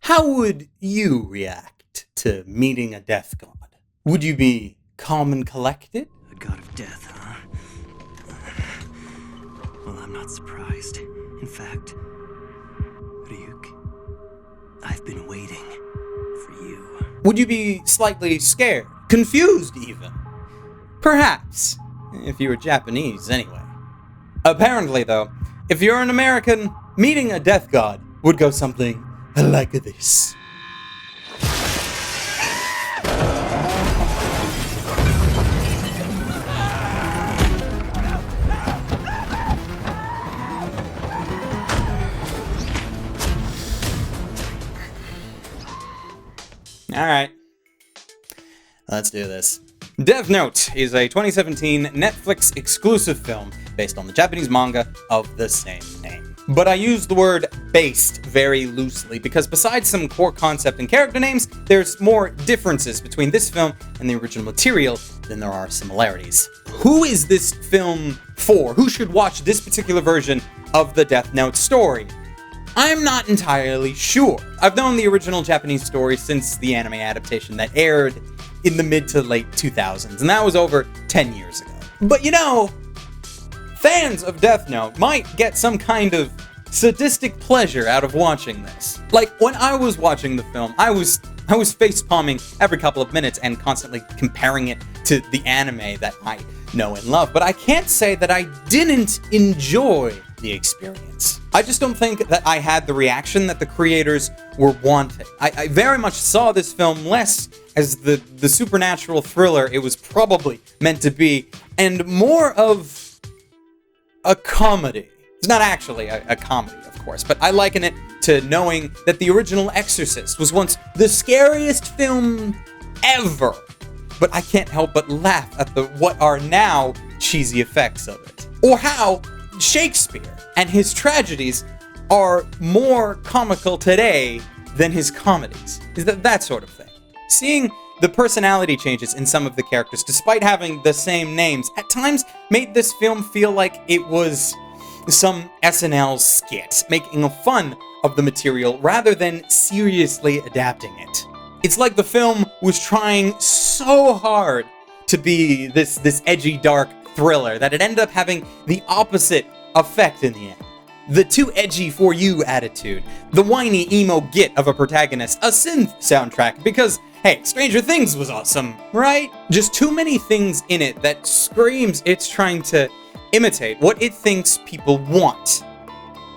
How would you react to meeting a death god? Would you be calm and collected? A god of death, huh? Well, I'm not surprised. In fact, Ryuk, I've been waiting for you. Would you be slightly scared? Confused, even? Perhaps. If you were Japanese, anyway. Apparently, though, if you're an American, meeting a death god would go something like this. Alright. Let's do this. Death Note is a 2017 Netflix exclusive film based on the Japanese manga of the same name. But I use the word based very loosely because besides some core concept and character names, there's more differences between this film and the original material than there are similarities. Who is this film for? Who should watch this particular version of the Death Note story? I'm not entirely sure. I've known the original Japanese story since the anime adaptation that aired in the mid to late 2000s, and that was over 10 years ago. But you know, fans of Death Note might get some kind of sadistic pleasure out of watching this. Like, when I was watching the film, I was face-palming every couple of minutes and constantly comparing it to the anime that I know and love, but I can't say that I didn't enjoy the experience. I just don't think that I had the reaction that the creators were wanting. I very much saw this film less as the supernatural thriller it was probably meant to be, and more of a comedy. It's not actually a comedy, of course, but I liken it to knowing that the original Exorcist was once the scariest film ever. But I can't help but laugh at what are now cheesy effects of it. Or how Shakespeare and his tragedies are more comical today than his comedies. Is that sort of thing. Seeing the personality changes in some of the characters, despite having the same names, at times made this film feel like it was some SNL skit, making fun of the material rather than seriously adapting it. It's like the film was trying so hard to be this edgy, dark thriller that it ended up having the opposite effect in the end. The too edgy for you attitude, the whiny emo git of a protagonist, a synth soundtrack, because, hey, Stranger Things was awesome, right? Just too many things in it that screams it's trying to imitate what it thinks people want,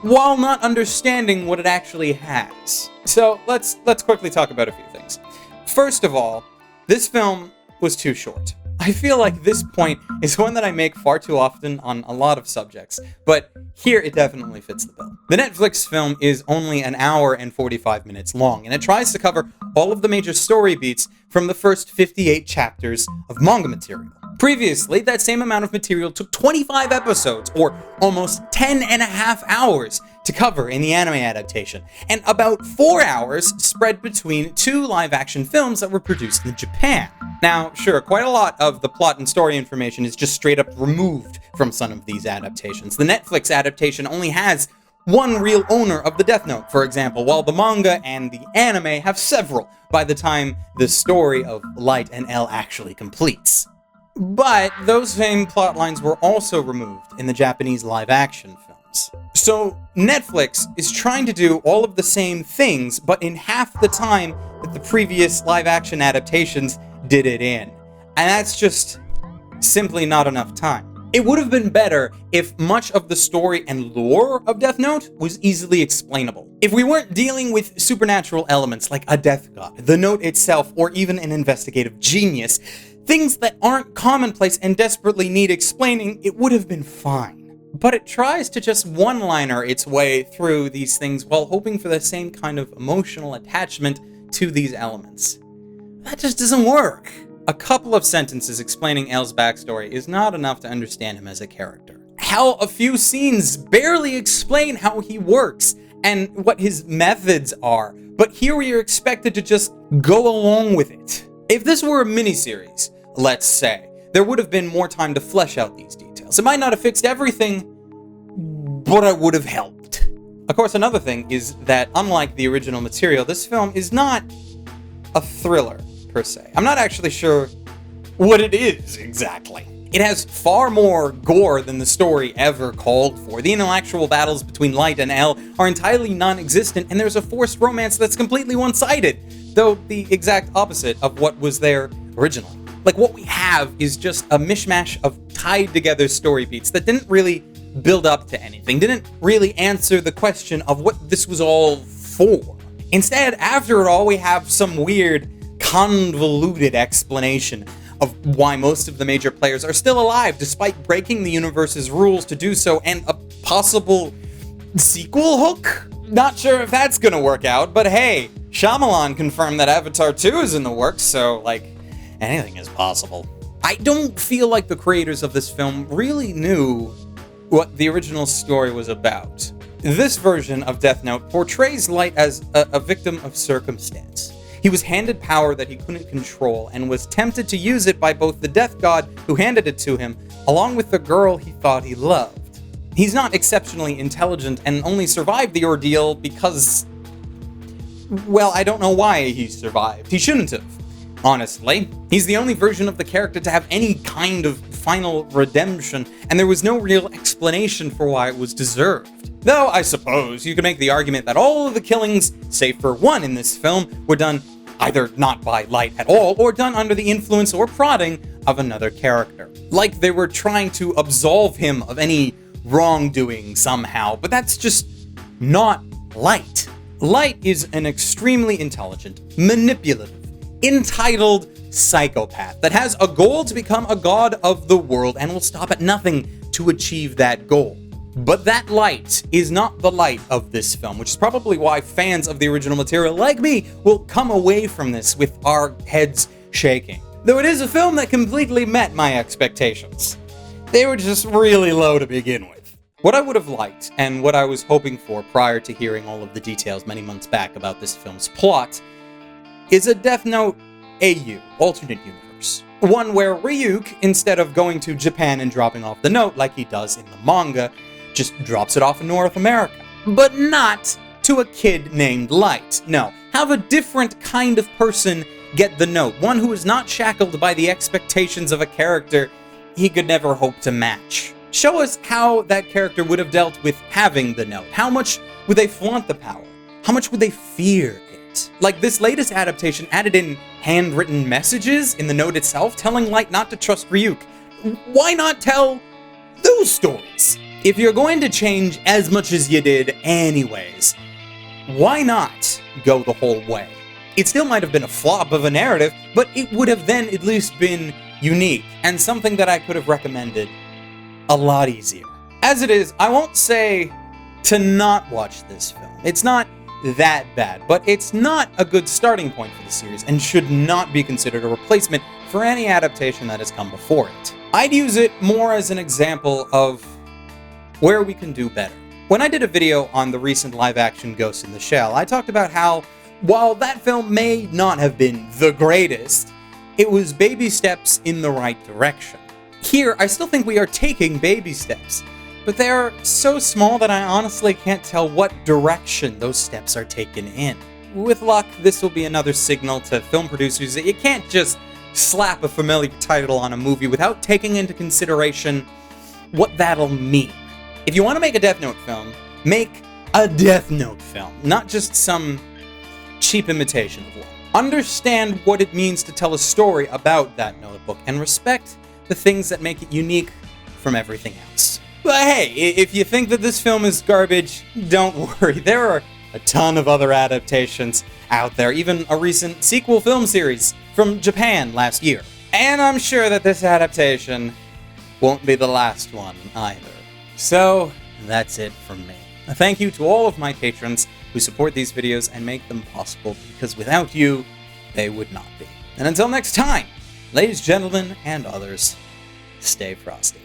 while not understanding what it actually has. So let's quickly talk about a few things. First of all, this film was too short. I feel like this point is one that I make far too often on a lot of subjects, but here it definitely fits the bill. The Netflix film is only an hour and 45 minutes long, and it tries to cover all of the major story beats from the first 58 chapters of manga material. Previously, that same amount of material took 25 episodes, or almost 10 and a half hours, to cover in the anime adaptation, and about 4 hours spread between 2 live-action films that were produced in Japan. Now, sure, quite a lot of the plot and story information is just straight up removed from some of these adaptations. The Netflix adaptation only has one real owner of the Death Note, for example, while the manga and the anime have several by the time the story of Light and L actually completes. But those same plot lines were also removed in the Japanese live-action films. So Netflix is trying to do all of the same things, but in half the time that the previous live-action adaptations did it in. And that's just simply not enough time. It would have been better if much of the story and lore of Death Note was easily explainable. If we weren't dealing with supernatural elements like a death god, the note itself, or even an investigative genius, things that aren't commonplace and desperately need explaining, it would have been fine. But it tries to just one-liner its way through these things while hoping for the same kind of emotional attachment to these elements. That just doesn't work. A couple of sentences explaining L's backstory is not enough to understand him as a character. Hell, a few scenes barely explain how he works and what his methods are, but here we are expected to just go along with it. If this were a miniseries, let's say, there would have been more time to flesh out these details. It might not have fixed everything, but it would have helped. Of course, another thing is that, unlike the original material, this film is not a thriller, per se. I'm not actually sure what it is, exactly. It has far more gore than the story ever called for. The intellectual battles between Light and L are entirely non-existent, and there's a forced romance that's completely one-sided, though the exact opposite of what was there originally. Like, what we have is just a mishmash of tied-together story beats that didn't really build up to anything, didn't really answer the question of what this was all for. Instead, after it all, we have some weird, convoluted explanation of why most of the major players are still alive despite breaking the universe's rules to do so, and a possible sequel hook? Not sure if that's gonna work out, but hey, Shyamalan confirmed that Avatar 2 is in the works, so, like, anything is possible. I don't feel like the creators of this film really knew what the original story was about. This version of Death Note portrays Light as a victim of circumstance. He was handed power that he couldn't control, and was tempted to use it by both the Death God who handed it to him, along with the girl he thought he loved. He's not exceptionally intelligent, and only survived the ordeal because, well, I don't know why he survived. He shouldn't have, honestly. He's the only version of the character to have any kind of final redemption, and there was no real explanation for why it was deserved. Though, I suppose, you could make the argument that all of the killings, save for one in this film, were done either not by Light at all, or done under the influence or prodding of another character. Like they were trying to absolve him of any wrongdoing somehow, but that's just not Light. Light is an extremely intelligent, manipulative, entitled psychopath that has a goal to become a god of the world and will stop at nothing to achieve that goal. But that Light is not the Light of this film, which is probably why fans of the original material like me will come away from this with our heads shaking. Though it is a film that completely met my expectations. They were just really low to begin with. What I would have liked, and what I was hoping for prior to hearing all of the details many months back about this film's plot, is a Death Note AU, alternate universe. One where Ryuk, instead of going to Japan and dropping off the note like he does in the manga, just drops it off in North America. But not to a kid named Light. No, have a different kind of person get the note. One who is not shackled by the expectations of a character he could never hope to match. Show us how that character would have dealt with having the note. How much would they flaunt the power? How much would they fear it? Like, this latest adaptation added in handwritten messages in the note itself, telling Light not to trust Ryuk. Why not tell those stories? If you're going to change as much as you did anyways, why not go the whole way? It still might have been a flop of a narrative, but it would have then at least been unique, and something that I could have recommended a lot easier. As it is, I won't say to not watch this film. It's not that bad, but it's not a good starting point for the series, and should not be considered a replacement for any adaptation that has come before it. I'd use it more as an example of where we can do better. When I did a video on the recent live-action Ghost in the Shell, I talked about how, while that film may not have been the greatest, it was baby steps in the right direction. Here, I still think we are taking baby steps, but they are so small that I honestly can't tell what direction those steps are taken in. With luck, this will be another signal to film producers that you can't just slap a familiar title on a movie without taking into consideration what that'll mean. If you want to make a Death Note film, make a Death Note film, not just some cheap imitation of one. Understand what it means to tell a story about that notebook, and respect the things that make it unique from everything else. But hey, if you think that this film is garbage, don't worry. There are a ton of other adaptations out there, even a recent sequel film series from Japan last year. And I'm sure that this adaptation won't be the last one either. So, that's it from me. A thank you to all of my patrons who support these videos and make them possible, because without you, they would not be. And until next time, ladies, gentlemen, and others, stay frosty.